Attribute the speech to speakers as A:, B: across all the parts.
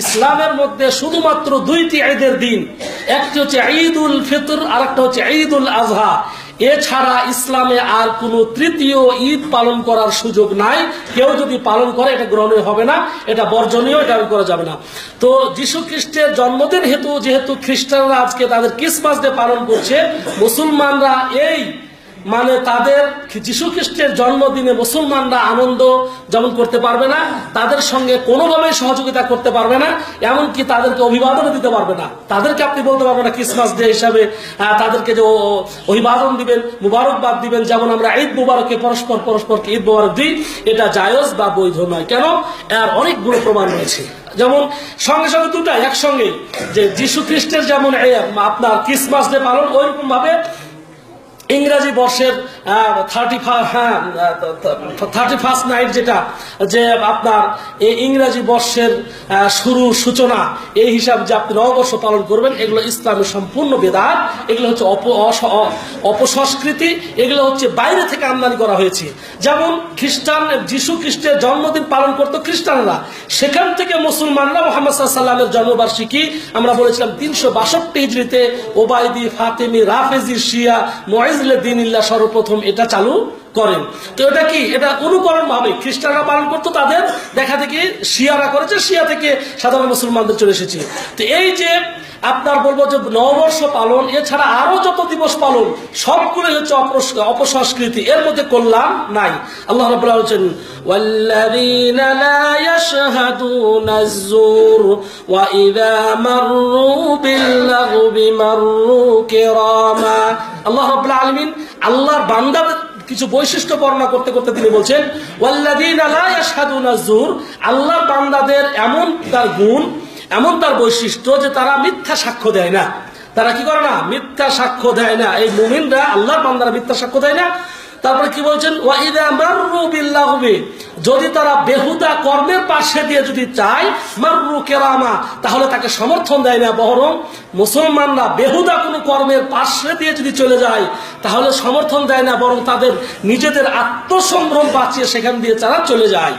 A: ইসলামের মধ্যে শুধুমাত্র দুইটি ঈদের দিন, একটি হচ্ছে ঈদুল ফিতর আর একটা হচ্ছে ঈদুল আজহা। এছাড়া ইসলামে আর কোনো তৃতীয় ঈদ পালন করার সুযোগ নাই। কেউ যদি পালন করে এটা গ্রহণীয় হবে না, এটা বর্জনীয়, এটা করা যাবে না। তো যীশু খ্রিস্টের জন্মদিন হেতু যেহেতু খ্রিস্টানরা আজকে তাদের ক্রিসমাস ডে পালন করছে, মুসলমানরা এই মানে তাদের যীশু খ্রিস্টের জন্মদিনে মুসলমানরা আনন্দ যেমন করতে পারবে না, তাদের সঙ্গে কোনোভাবেই সহযোগিতা করতে পারবে না, এমনকি তাদেরকে অভিবাদন দিতে পারবে না। তাদেরকে আপনি বলতে পারবেন না ক্রিসমাস ডে হিসাবে তাদেরকে যে অভিবাদন দিবেন, মুবারকবাদ দিবেন, যেমন আমরা ঈদ মুবারকে পরস্পরকে ঈদ মুবারক দিই, এটা জায়েজ বা বৈধ নয়। কেন? এর অনেকগুলো প্রমাণ রয়েছে। যেমন সঙ্গে সঙ্গে দুটা একসঙ্গে, যে যীশু খ্রিস্টের যেমন আপনার ক্রিসমাস ডে পালন, ওইরকম ভাবে ইংরেজি বর্ষের 31st নাইট, যেটা যে আপনার এই ইংরেজি বর্ষের সূচনা, এই হিসাব যে আপনি নববর্ষ পালন করবেন, এগুলো ইসলামের সম্পূর্ণ বেদাত। এগুলো হচ্ছে অপসংস্কৃতি, এগুলো হচ্ছে বাইরে থেকে আমদানি করা হয়েছে। যেমন খ্রিস্টান যীশু খ্রিস্টের জন্মদিন পালন করতো খ্রিস্টানরা, সেখান থেকে মুসলমানরা মুহাম্মদ সাল্লাল্লাহু আলাইহি ওয়াসাল্লামের জন্মবার্ষিকী আমরা বলেছিলাম 362 হিজরিতে ওবায়দি, ফাতেমি, রাফেজি, শিয়া, দিনিল্লাহ সর্বপ্রথম এটা চালু করেন। তো এটা কি? এটা অনুকরণ ভাবে খ্রিস্টানরা পালন করতো, তাদের দেখা দেখি শিয়ারা করেছে, শিয়া থেকে সাধারণ মুসলমানদের চলে এসেছে। তো এই যে আপনার বলবো যে নববর্ষ পালন, এছাড়া আরো যত দিবস পালন, সবগুলোই হচ্ছে অপসংস্কৃতি, এর মধ্যে কল্যাণ নাই। আল্লাহ রাব্বুল আলামিন বলেন, ওয়াল্লাযীনা লা ইয়াশহাদুনা আয-যুর ওয়া ইযা মাররু বিল-লাগবি মাররু কিরামা। আল্লাহ রাব্বুল আলামিন আল্লাহর বান্দাদের কিছু বৈশিষ্ট্য বর্ণনা করতে করতে তিনি বলছেন, ওয়াল্লাযীনা লা ইয়াশহাদুনা আয-যুর, আল্লাহর বান্দাদের এমন তার গুণ, এমন তার বৈশিষ্ট্য যে তারা মিথ্যা সাক্ষ্য দেয় না। তারা কি করে না? মিথ্যা সাক্ষ্য দেয় না। এই মুমিনরা, আল্লাহর বান্দারা মিথ্যা সাক্ষ্য দেয় না। তারপরে কি বলছেন? ওয়া ইযা মাররু বিল-লাগবি, যদি তারা বেহুদা কর্মের পাশে দিয়ে যদি চায়, মাররু কিরামা, তাহলে তাকে সমর্থন দেয় না। বরং মুসলমানরা বেহুদা কোনো কর্মের পাশে দিয়ে যদি চলে যায়, তাহলে সমর্থন দেয় না, বরং তাদের নিজেদের আত্মসম্ভ্রম বাঁচিয়ে সেখান দিয়ে তারা চলে যায়।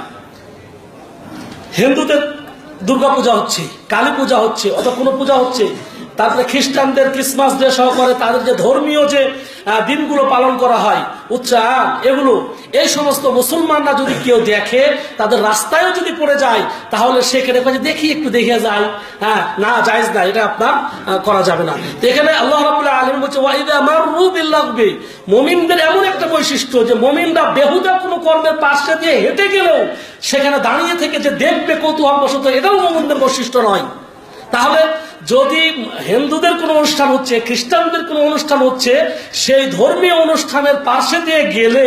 A: হিন্দুদের দুর্গা পূজা হচ্ছে, কালী পূজা হচ্ছে, অথবা কোনো পূজা হচ্ছে, তারপরে খ্রিস্টানদের ক্রিসমাস ডে সহকারে তাদের যে ধর্মীয় যে দিনগুলো পালন করা হয়, উৎসব, এগুলো এই সমস্ত মুসলমানরা যদি কেউ দেখে, তাদের রাস্তায়ও যদি পড়ে যায়, তাহলে সেখানে দেখি একটু দেখে যায়, না, জায়েজ না, এটা আপনার করা যাবে না। তো এখানে আল্লাহ রাব্বুল আলামিন বলছে, ওয়া ইযা মাররু বিল-লাগবি, মুমিনদের এমন একটা বৈশিষ্ট্য যে মুমিনরা বেহুদা কোনো কর্মের পাশে দিয়ে হেঁটে গেলেও সেখানে দাঁড়িয়ে থেকে যে দেখবে কৌতূহল বশত, এটাও মুমিনদের বৈশিষ্ট্য নয়। তাহলে যদি হিন্দুদের কোনো অনুষ্ঠান হচ্ছে, খ্রিস্টানদের কোনো অনুষ্ঠান হচ্ছে, সেই ধর্মীয় অনুষ্ঠানের পাশে দিয়ে গেলে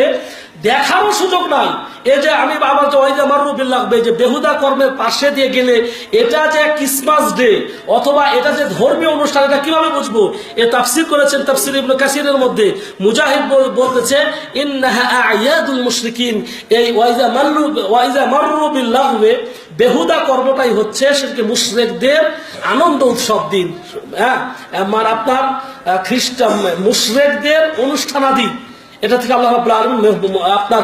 A: দেখারও সুযোগ নাই। এই যে আমি আবার যে বেহুদা কর্মের পাশে দিয়ে গেলে এটা যে ক্রিসমাস ডে অথবা এটা যে ধর্মীয় অনুষ্ঠান, এটা কিভাবে বুঝবো? এ তাফসীর করেছেন তাফসীর ইবনে কাসিরের মধ্যে মুজাহিদ বলতেছে, ইন্নাহা আ'য়াদুল মুশরিকিন, এই ওয়াইজা মাররু বিল-লাগবি, বেহুদা কর্মটাই হচ্ছে সেটাকে মুশরিকদের আনন্দ উৎসব দিন। আমার আপনার খ্রিস্টান মুশরিকদের অনুষ্ঠানাদি, এটা থেকে আল্লাহ রাব্বুল আলামিন আপনার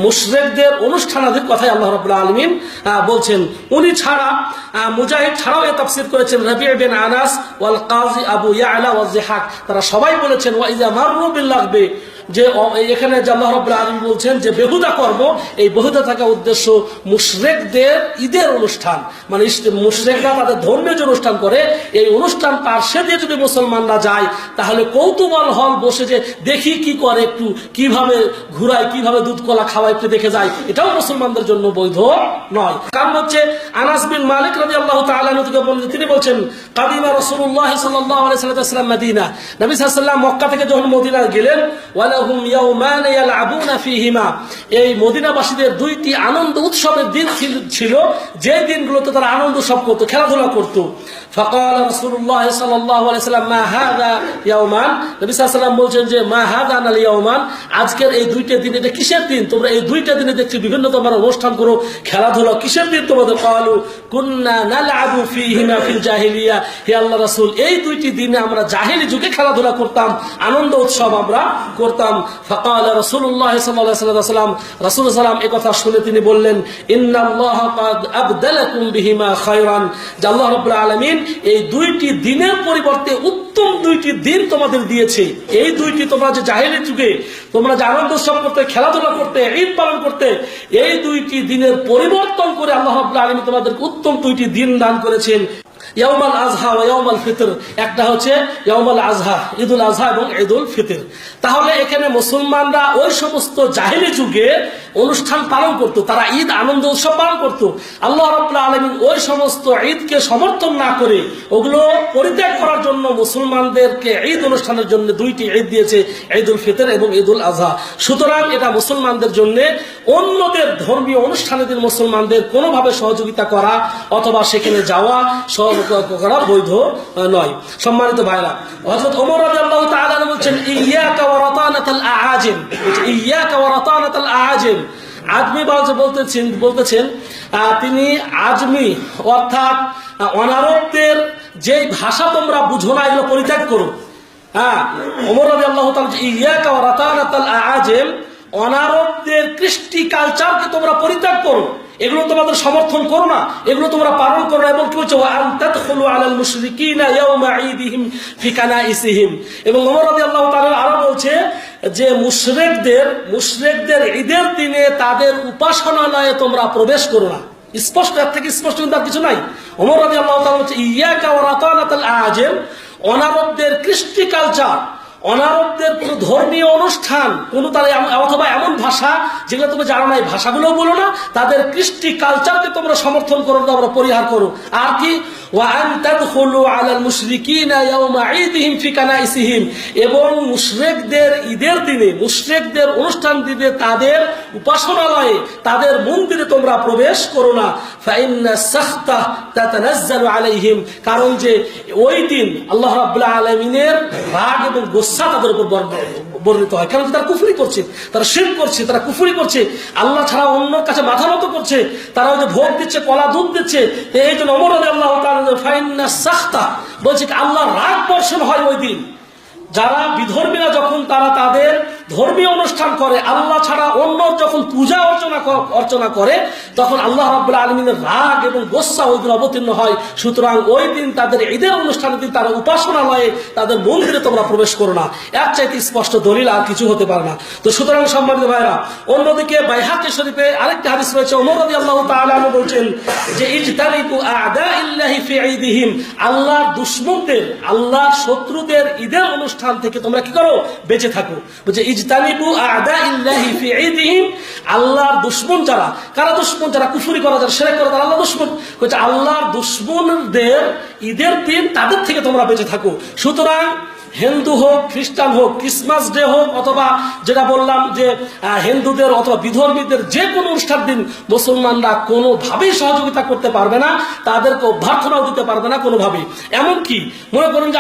A: মুশরিকদের অনুষ্ঠানাদির কথাই আল্লাহ রাব্বুল আলামিন বলছেন। উনি ছাড়া মুজাহিদ ছাড়াও এ তাফসীর করেছেন রাবি' বিন আনাস ওয়াল কাজী আবু ইয়ালা ওয়াজ জিহাক, তারা সবাই বলেছেন ওয়া ইযা মাররু বিল-লাগবি, যে এখানে যে আল্লাহ রাব্বুল আলামিন বলছেন যে বেহুদা কর্ম, এই বেহুদা থাকা উদ্দেশ্য মুশরিকদের ঈদের অনুষ্ঠান, মানে মুশরিকরা তাদের ধর্মীয় যে অনুষ্ঠান করে, এই অনুষ্ঠান পাশে দিয়ে যদি মুসলমানরা যায়, তাহলে কৌতূহল হল বসে যে দেখি কি করে, একটু কিভাবে ঘুরায়, কিভাবে দুধ কলা খাওয়ায়, একটু দেখে যায়, এটাও মুসলমানদের জন্য বৈধ নয়। কারণ হচ্ছে আনাস বিন মালিক রাদিয়াল্লাহু তাআলা আনহু থেকে বলেন, তিনি বলছেন, কাদিমা রাসূলুল্লাহ সাল্লাল্লাহু আলাইহি ওয়াসাল্লাম মদিনা, নবী সাল্লাল্লাহু আলাইহি ওয়াসাল্লাম মক্কা থেকে যখন মদিনা গেলেন, ওয়ালাহুম ইয়াওমান ইয়ালআবুনা ফীহিমা, এই মদিনাবাসীদের দুইটি আনন্দ উৎসবের দিন ছিল, যে দিনগুলোতে তারা আনন্দ উৎসব করত, খেলাধুলা করত। ফাকাল রাসূলুল্লাহ সাল্লাল্লাহু আলাইহি ওয়াসাল্লাম, মা হাযা ইয়াওমান, নবী সাল্লাল্লাহু আলাইহি ওয়াসাল্লাম বলছেন যে মা হাযা আল ইয়াওমান, আজকের এই দুইটা দিন এটা কিসের দিন? তোমরা এই দুইটা দিনে দেখছি বিভিন্ন তোমরা অনুষ্ঠান করো, খেলাধুলা, কিসের দিন তোমাদের? ক্বালু কুননা নালআবু ফীহিমা ফিল জাহিলিয়া, হে আল্লাহর রাসূল, এই দুইটি দিনে আমরা জাহেলি যুগে খেলাধুলা করতাম, আনন্দ উৎসব আমরা করতাম। করতাম। ফাকালা রাসূলুল্লাহ সাল্লাল্লাহু আলাইহি ওয়াসাল্লাম, রাসূল সাল্লাম এই কথা শুনে তিনি বললেন, ইন্নাল্লাহ কাদ আবদালাকুম বিহিমা খায়রান, যে আল্লাহ রাব্বুল আলামিন এই দুইটি দিনের পরিবর্তে উত্তম দুইটি দিন তোমাদের দিয়েছে। এই দুইটি তোমরা যে জাহেলি যুগে তোমরা যে আনন্দ উৎসব করতে, খেলাধুলা করতে, ঈদ পালন করতে, এই দুইটি দিনের পরিবর্তন করে আল্লাহ রাব্বুল আলামিন তোমাদেরকে উত্তম দুইটি দিন দান করেছেন। ইয়াউমাল আজহা ওয়া ইয়াউমাল ফিতর, একটা হচ্ছে ইয়াউমাল আজহা, ঈদুল আজহা এবং ঈদুল ফিতর। তাহলে এখানে মুসলমানরা ওই সমস্ত জাহেলি যুগে অনুষ্ঠান পালন করত, তারা ঈদ আনন্দ উৎসব পালন করত। আল্লাহ রাব্বুল আলামিন ওই সমস্ত ঈদকে সমর্থন না করে ওগুলো পরিত্যাগ করার জন্য মুসলমানদেরকে ঈদ অনুষ্ঠানের জন্য দুইটি ঈদ দিয়েছে, ঈদুল ফিতর এবং ঈদুল আজহা। সুতরাং এটা মুসলমানদের জন্য অন্যদের ধর্মীয় অনুষ্ঠানের দিন মুসলমানদের কোনোভাবে সহযোগিতা করা অথবা সেখানে যাওয়া করা বৈধ নয়। সম্মানিত ভাইরা, হযরত ওমর রাদিয়াল্লাহু তাআলা বলছেন, ইয়াকা ওয়া রাতানাতাল আআজিম, ইয়াকা ওয়া রাতানাতাল আআজিম। আজমি বলতেছেন তিনি আজমি অর্থাৎ অনারবদের যে ভাষা তোমরা বুঝো না এগুলো পরিত্যাগ করো। হ্যাঁ, ওমর রাদিয়াল্লাহু তাআলা ইয়াকা ওয়া রাতানাতাল আআজিম, অনারবদের কৃষ্টি কালচারকে তোমরা পরিত্যাগ করো, এগুলো তোমাদের সমর্থন করো না, এগুলো তোমরা পালন করো না। এবং কি হচ্ছে, ওয়া আন তাদখুলু আলাল মুশরিকিনা ইয়াওমা ঈদিহিম ফি কানাইসিহিম। এবং ওমর রাদিয়াল্লাহু তাআলা আরো বলছে যে মুশরিকদের ঈদের দিনে তাদের উপাসনালয়ে তোমরা প্রবেশ করো না। স্পষ্ট, এর থেকে স্পষ্ট কিন্তু আর কিছু নাই। ওমর রাদিয়াল্লাহু তাআলা বলছে, ইয়াকা ওয়া রাতানাতাল আআজিম, অনারবদের কৃষ্টি কালচার, অনারবদের কোন ধর্মীয় অনুষ্ঠান, কোন তারা অথবা এমন ভাষা যেগুলো তুমি জানো না, এই ভাষাগুলো বলো না, তাদের কৃষ্টি কালচারকে তোমরা সমর্থন করো, তোমরা পরিহার করো। আর কি, ওয়া আন তাদখুলু আলাল মুশরিকিনা ইয়াওমা ঈদিহিম ফি কানাইসিহিম, এবং মুশরিকদের ঈদের দিনে, মুশরিকদের অনুষ্ঠান দিনে তাদের উপাসনালয়ে, তাদের মন্দিরে তোমরা প্রবেশ করো না। ফা ইন্না সাখতা তাতানাজ্জালু আলাইহিম, কারণ যে ওই দিন আল্লাহ রাব্বুল আলামিনের রাগ এবং তাদের উপর বর্ণিত হয়। কারণ তারা কুফরি করছে, তারা শিরক করছে, তারা কুফরি করছে, আল্লাহ ছাড়া অন্যর কাছে মাথা নত করছে, তারা ওই যে ভোগ দিচ্ছে, কলা দুধ দিচ্ছে। এই জন্য ওমর রাদিয়াল্লাহু তাআলা ফাইন্না সাখতা বলছে আল্লাহর রাগ বর্ষণ হয় ওই দিন। যারা বিধর্মীরা যখন তারা তাদের ধর্মীয় অনুষ্ঠান করে, আল্লাহ ছাড়া অন্য যখন পূজা অর্চনা করে, তখন আল্লাহ রাব্বুল আলামিনের রাগ এবং গোসা ওই দিন অবতীর্ণ হয়। সুতরাং ওই দিন তাদের ঈদের অনুষ্ঠানের দিন তারা উপাসনালয়ে, তাদের মন্দিরে তোমরা প্রবেশ করো না। এর চাইতে স্পষ্ট দলিল আর কিছু হতে পারে না। তো সুতরাং সম্মানিত ভাইরা, অন্যদিকে বাইহাকি শরীফে আরেকটি হাদিস রয়েছে, ওমর রাদিয়াল্লাহু তাআলা আনহু বলছেন যে ইজতানিবু আ'দাইল্লাহি ফি ঈদিহিম, আল্লাহর দুশমনদের, আল্লাহর শত্রুদের ঈদের অনুষ্ঠান থেকে তোমরা কি করো, বেঁচে থাকো। বলছে ইজতানিবু আ'দাইল্লাহি ফি ঈদিহিম, আল্লাহর দুশমন যারা, কারা দুশমন? যারা কুফরি করে, যারা শিরক করে, তারা আল্লাহর দুশমন। বলছে আল্লাহর দুশমনদের ঈদের দিন তাদের থেকে তোমরা বেঁচে থাকো। সুতরাং হিন্দু হোক, খ্রিস্টান হোক, ক্রিসমাস ডে হোক, অথবা যেটা বললাম যে হিন্দুদের অথবা বিধর্মীদের যে কোনো অনুষ্ঠান দিন মুসলমানরা কোনোভাবেই সহযোগিতা করতে পারবে না, তাদেরকে অভ্যর্থনাও দিতে পারবে না কোনোভাবেই। এমনকি মনে করুন যে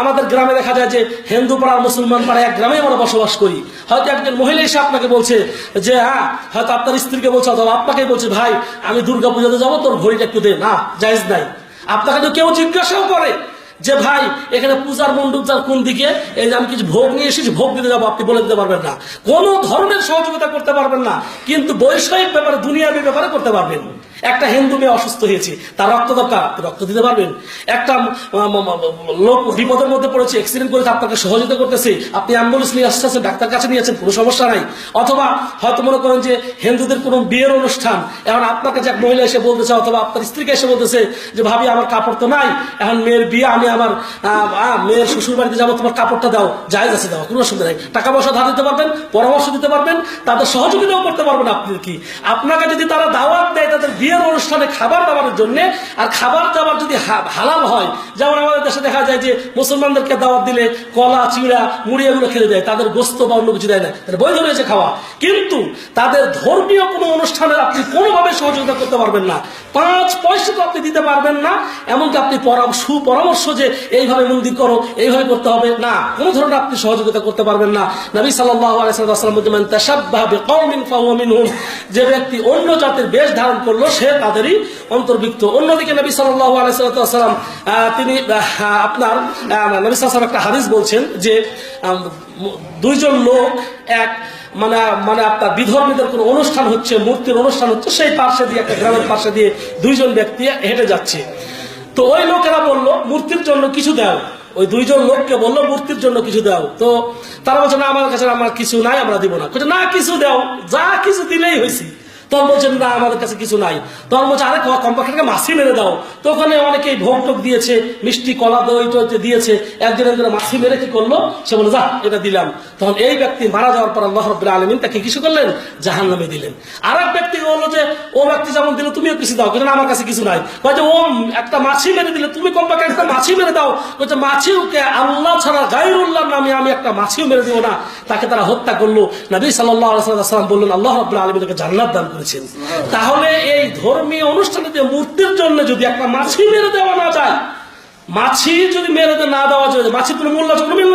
A: আমাদের গ্রামে দেখা যায় যে হিন্দু পাড়ার মুসলমান পাড়ায় এক গ্রামে আমরা বসবাস করি। হয়তো একজন মহিলা এসে আপনাকে বলছে যে হ্যাঁ, হয়তো আপনার স্ত্রীকে বলছে অথবা আপনাকে বলছে, ভাই আমি দুর্গা পূজাতে যাবো, তোর ঘড়িটা একটু দে। না, জায়েজ নাই। আপনাকে তো কেউ জিজ্ঞাসাও করে যে ভাই এখানে পূজার মণ্ডপ যার কোন দিকে, এই যে আমি কিছু ভোগ নিয়ে এসেছি, ভোগ দিতে যাবো, আপনি বলে দিতে পারবেন না। কোন ধরনের সহযোগিতা করতে পারবেন না, কিন্তু বৈষয়িক ব্যাপারে, দুনিয়াবী ব্যাপারে করতে পারবেন। একটা হিন্দু মেয়ে অসুস্থ হয়েছে, তার রক্ত দরকার, রক্ত দিতে পারবেন। একটা লোক বিপদের মধ্যে পড়েছে, অ্যাক্সিডেন্ট করেছে, আপনাকে সহযোগিতা করতেছে, আপনি অ্যাম্বুলেন্স নিয়ে আসতেছেন, ডাক্তার কাছে নিয়েছেন, কোনো সমস্যা নাই। অথবা হয়তো মনে করেন যে হিন্দুদের কোনো বিয়ের অনুষ্ঠান, এখন আপনার কাছে এক মহিলা এসে বলতেছে অথবা আপনার স্ত্রীকে এসে বলতেছে যে ভাবি আমার কাপড় তো নাই, এখন মেয়ের বিয়ে, আমি আমার মেয়ের শ্বশুর বাড়িতে যাবো, তোমার কাপড়টা দাও। জায়েজ আছে, দেওয়া, কোনো অসুবিধা নেই। টাকা পয়সা ধার দিতে পারবেন, পরামর্শ দিতে পারবেন, তাদের সহযোগিতাও করতে পারবেন। আপনি কি, আপনাকে যদি তারা দাওয়াত দেয় তাদের বিয়ের অনুষ্ঠানে খাবার দাবারের জন্য, আর খাবার দাবার যদি হালাল হয়, যেমন আমাদের দেশে দেখা যায় যে মুসলমানদেরকে দাওয়াত দিলে কলা, চিড়া, মুড়ি এগুলো খেলে দেয়, তাদের গোস্ত বা অন্য কিছু দেয় না, তাহলে বৈধ রয়েছে খাওয়া। কিন্তু তাদের ধর্মীয় কোনো অনুষ্ঠানে আপনি কোনোভাবে সহযোগিতা করতে পারবেন না, 5 পয়সা তো আপনি দিতে পারবেন না। এমনকি আপনি সুপরামর্শ যে এইভাবে মন্দির করো, এইভাবে করতে হবে না, কোন ধরনের আপনি সহযোগিতা করতে পারবেন না। নবী সাল্লাল্লাহু আলাইহি ওয়াসাল্লাম বলেন, তাশাব্বাহা বিকওমিন ফাহুয়া মিনহুম, যে ব্যক্তি অন্য জাতের বেশ ধারণ করলো সে সে তাদেরই অন্তর্ভুক্ত। অন্যদিকে নবী সাল্লাল্লাহু আলাইহি ওয়াসাল্লাম তিনি আপনার নবী সাল্লাল্লাহু আলাইহি একটা হাদিস বলছেন যে দুইজন লোক এক মানে আপনার বিধর্মীদের কোন অনুষ্ঠান হচ্ছে, মূর্তির অনুষ্ঠান হচ্ছে, সেই পাশে দিয়ে একটা গ্রামের পাশে দিয়ে দুইজন ব্যক্তি হেঁটে যাচ্ছে। তো ওই লোকেরা বলল মূর্তির জন্য কিছু দাও, ওই দুইজন লোককে বললো মূর্তির জন্য কিছু দাও। তো তারা বলছে না আমার কাছে আমার কিছু নাই, আমরা দিব না। না কিছু দাও, যা কিছু দিলেই হয়েছে। তখন বলছেন না আমাদের কাছে কিছু নাই। তখন বলছে আরে কমপক্ষে মাছি মেরে দাও। তো ওখানে অনেকেই ভোগ টোক দিয়েছে, মিষ্টি কলা দই টই দিয়েছে। একজন মাছি মেরে কি করলো, সে বলে যা এটা দিলাম। তখন এই ব্যক্তি মারা যাওয়ার পর আল্লাহ রাব্বুল আলামিন তাকে কিছু করলেন, জাহান্নামে দিলেন। আর এক ব্যক্তি বললো যে ও ব্যক্তি যেমন দিল তুমিও কিছু দাও, কিন্তু আমার কাছে কিছু নাই। বলছে ও একটা মাছি মেরে দিলে, তুমি কমপক্ষে একটা মাছি মেরে দাও। বলছে মাছিকে আল্লাহ ছাড়া গায়রুল্লাহর নামে আমি একটা মাছিও মেরে দিব না। তাকে তারা হত্যা করলো। নবী সাল্লাল্লাহু আলাইহি ওয়াসাল্লাম বললেন আল্লাহ রাব্বুল আলামিন তাকে জান্নাত দান করেছেন। তাহলে এই ধর্মীয় অনুষ্ঠানে মূর্তির জন্য যদি একটা মাছি মেরে দেওয়া না যায়, মাছি যদি মেরে না দেওয়া যায়, মাছির কোনো মূল্য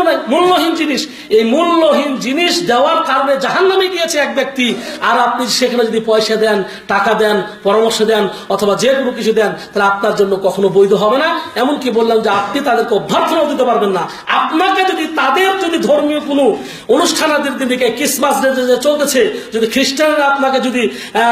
A: নাই, মূল্যহীন জিনিস। এই মূল্যহীন জিনিস দেওয়ার কারণে জাহান্নামে গিয়েছে এক ব্যক্তি। আর আপনি সেখানে যদি পয়সা দেন, টাকা দেন, পরামর্শ দেন অথবা যে কোনো কিছু দেন, তাহলে আপনার জন্য কখনো বৈধ হবে না। এমনকি বললাম যে আপনি তাদেরকে অভ্যর্থনাও দিতে পারবেন না। আপনাকে যদি তাদের যদি ধর্মীয় কোনো অনুষ্ঠানাদির দিকে ক্রিসমাস ডে চলতেছে, যদি খ্রিস্টানরা আপনাকে যদি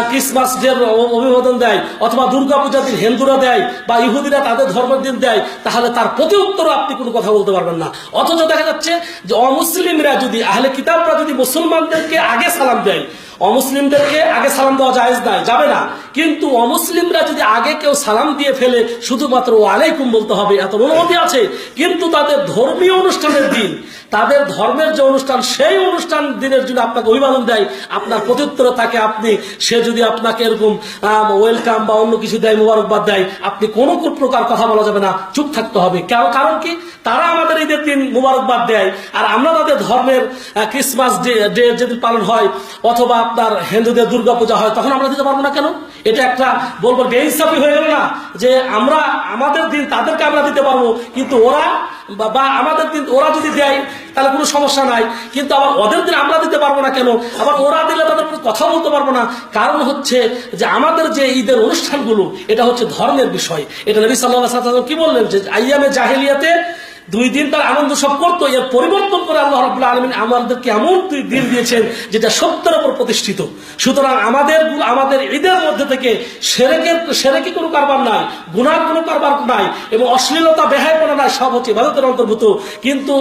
A: ক্রিসমাস ডে অভিবাদন দেয় অথবা দুর্গা পূজার দিন হিন্দুরা দেয় বা ইহুদিরা তাদের ধর্মের দিন দেয়, তাহলে তার প্রতি উত্তরও আপনি কোনো কথা বলতে পারবেন না। অথচ দেখা যাচ্ছে যে অমুসলিমরা যদি, আহলে কিতাবরা যদি মুসলমানদেরকে আগে সালাম দেয়, অমুসলিমদেরকে আগে সালাম দেওয়া জায়েজ নাই, যাবে না। কিন্তু অমুসলিমরা যদি আগে কেউ সালাম দিয়ে ফেলে শুধুমাত্র ওয়ালাইকুম বলতে হবে, এত অনুমতি আছে। কিন্তু তাদের ধর্মীয় অনুষ্ঠানের দিন, তাদের ধর্মের যে অনুষ্ঠান, সেই অনুষ্ঠান দিনের জন্য আপনাকে অভিবাদন দেয়, আপনার প্রত্যুত্তরে তাকে আপনি, সে যদি আপনাকে এরকম ওয়েলকাম বা অন্য কিছু দেয়, মোবারকবাদ দেয়, আপনি কোনো প্রকার কথা বলা যাবে না, চুপ থাকতে হবে। কারণ কি, তারা আমাদের ঈদের দিন মোবারকবাদ দেয় আর আমরা তাদের ধর্মের ক্রিসমাস ডে যেদিন পালন হয় অথবা আপনার হিন্দুদের দুর্গা পূজা হয়, তখন আমরা দিতে পারবো না কেন? এটা একটা বলবো বেইনসাফি হয়ে গেল না, যে আমরা আমাদের দিন তাদেরকে আমরা দিতে পারবো, কিন্তু ওরা বা আমাদের দিন ওরা যদি দেয় তাহলে কোনো সমস্যা নাই, কিন্তু আবার ওদের দিন আমরা দিতে পারবো না কেন? আবার ওরা দিলে তাদের কথা বলতে পারবো না। কারণ হচ্ছে যে আমাদের যে ঈদের অনুষ্ঠানগুলো, এটা হচ্ছে ধর্মের বিষয়। এটা নবী সাল্লাল্লাহু আলাইহি ওয়াসাল্লাম কি বললেন, যে আইয়ামে জাহেলিয়াতে 2 দিন তার আনন্দ সব করতো, এর পরিবর্তন করে আল্লাহ রাব্বুল আলামিন আমাদেরকে এমন 2 দিন দিয়েছেন যেটা সত্যের উপর প্রতিষ্ঠিত। সুতরাং আমাদের ঈদের মধ্যে থেকে সেরেকি কোনো কারবার নাই, গুনার কোনো কারবার নাই এবং অশ্লীলতা বেহায়াপনা নাই, সব হচ্ছে ইবাদতের অন্তর্ভুক্ত। কিন্তু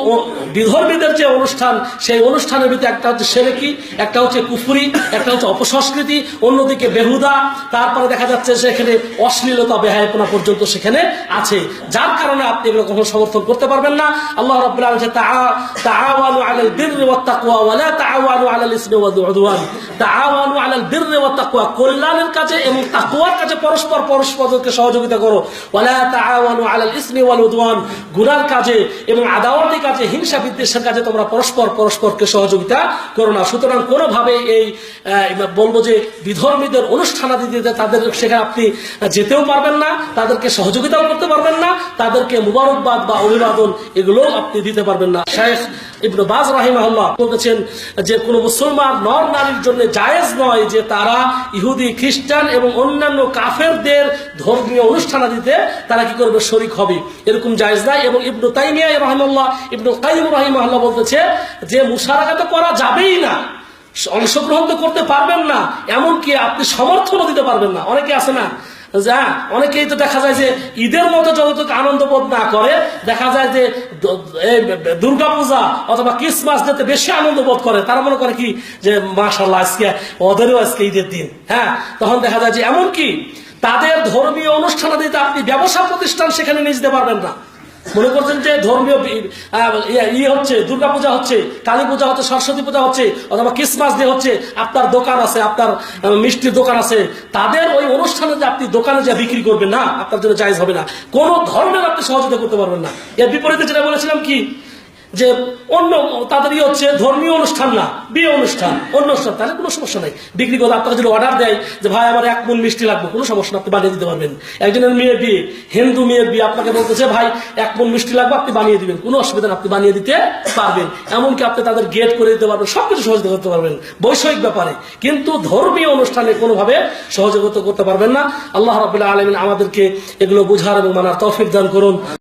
A: বিধর্মীদের যে অনুষ্ঠান, সেই অনুষ্ঠানের ভিতরে একটা হচ্ছে সেরেকি, একটা হচ্ছে কুফরি, একটা হচ্ছে অপসংস্কৃতি, অন্যদিকে বেহুদা, তারপরে দেখা যাচ্ছে সেখানে অশ্লীলতা বেহায়াপনা পর্যন্ত সেখানে আছে, যার কারণে আপনি এগুলো কখনো সমর্থন করতে পারবেন না। আল্লাহ রাব্বুল আলামিন তাআওয়ানু আলাল বিররি ওয়াত তাকওয়া ওয়া লা তাআওয়ানু আলাল ইসমি ওয়াল উদওয়ান। তাআওয়ানু আলাল বিররি ওয়াত তাকওয়া, কল্যাণের কাজে এবং তাকওয়ার কাজে পরস্পরকে সহযোগিতা করো। ওয়া লা তাআওয়ানু আলাল ইসমি ওয়াল উদওয়ান, গুনার কাজে এবং আদাওয়াতি কাজে, হিংসা বিদ্বেষের কাজে তোমরা পরস্পরকে সহযোগিতা করো না। সুতরাং কোনোভাবে এই বলবো যে বিধর্মীদের অনুষ্ঠানাদি দিতে তাদের সেখানে আপনি যেতেও পারবেন না, তাদেরকে সহযোগিতাও করতে পারবেন না, তাদেরকে মুবারকবাদ বা অভিবাদন এগুলো আপনি দিতে পারবেন না। শেখ ইবনে বাজ রাহিমাহুল্লাহ বলতেছেন যে কোনো মুসলমান নর নারীর জন্য জায়েজ নয় যে তারা ইহুদি, খ্রিস্টান এবং অন্যান্য কাফেরদের ধর্মীয় অনুষ্ঠানাদিতে তারা কি করবে, শরীক হবে, এরকম জায়েজ নাই। এবং ইবনে তাইমিয়া রাহিমাহুল্লাহ, ইবনে কাইয়িম রাহিমাহুল্লাহ বলতেছে যে মুশারাকা তো করা যাবেই না, অংশগ্রহণ তো করতে পারবেন না, এমনকি আপনি সমর্থনও দিতে পারবেন না। অনেকে আছে না, অনেকেই তো দেখা যায় যে ঈদের মতো যতটুকু আনন্দ বোধ না করে, দেখা যায় যে দুর্গা পূজা অথবা ক্রিসমাস ডেতে বেশি আনন্দ বোধ করে। তারা মনে করে কি যে মাশাআল্লাহ আজকে ওদেরও আজকে ঈদের দিন। হ্যাঁ, তখন দেখা যায় যে এমনকি তাদের ধর্মীয় অনুষ্ঠানাদিতে আপনি ব্যবসা প্রতিষ্ঠান সেখানে নিয়ে যেতে পারবেন না। মনে করছেন যে ধর্মীয় হচ্ছে, দুর্গা পূজা হচ্ছে, কালী পূজা হচ্ছে, সরস্বতী পূজা হচ্ছে অথবা ক্রিসমাস ডে হচ্ছে, আপনার দোকান আছে, আপনার মিষ্টির দোকান আছে, তাদের ওই অনুষ্ঠানে যে আপনি দোকানে যা বিক্রি করবেন না, আপনার জন্য জায়েজ হবে না। কোন ধর্মের আপনি সহযোগিতা করতে পারবেন না। এর বিপরীতে যেটা বলেছিলাম কি, যে অন্য তাদেরই হচ্ছে ধর্মীয় অনুষ্ঠান না, বিয়ে অনুষ্ঠান, অন্য অনুষ্ঠান, তাহলে কোনো সমস্যা নাই। বিক্রি করলে আপনাকে যদি অর্ডার দেয় যে ভাই আমার 1 মণ মিষ্টি লাগবে, কোনো সমস্যা না, আপনি বানিয়ে দিতে পারবেন। একজনের মেয়ের বিয়ে, হিন্দু মেয়ের বিয়ে, আপনাকে বলতেছে ভাই 1 মণ মিষ্টি লাগবে, আপনি বানিয়ে দিবেন, কোনো অসুবিধা না, আপনি বানিয়ে দিতে পারবেন। এমনকি আপনি তাদের গেট করে দিতে পারবেন, সবকিছু সহযোগিতা করতে পারবেন বৈষয়িক ব্যাপারে, কিন্তু ধর্মীয় অনুষ্ঠানে কোনোভাবে সহযোগিতা করতে পারবেন না। আল্লাহ রাব্বুল আলামিন আমাদেরকে এগুলো বুঝার এবং মানার তৌফিক দান করুন।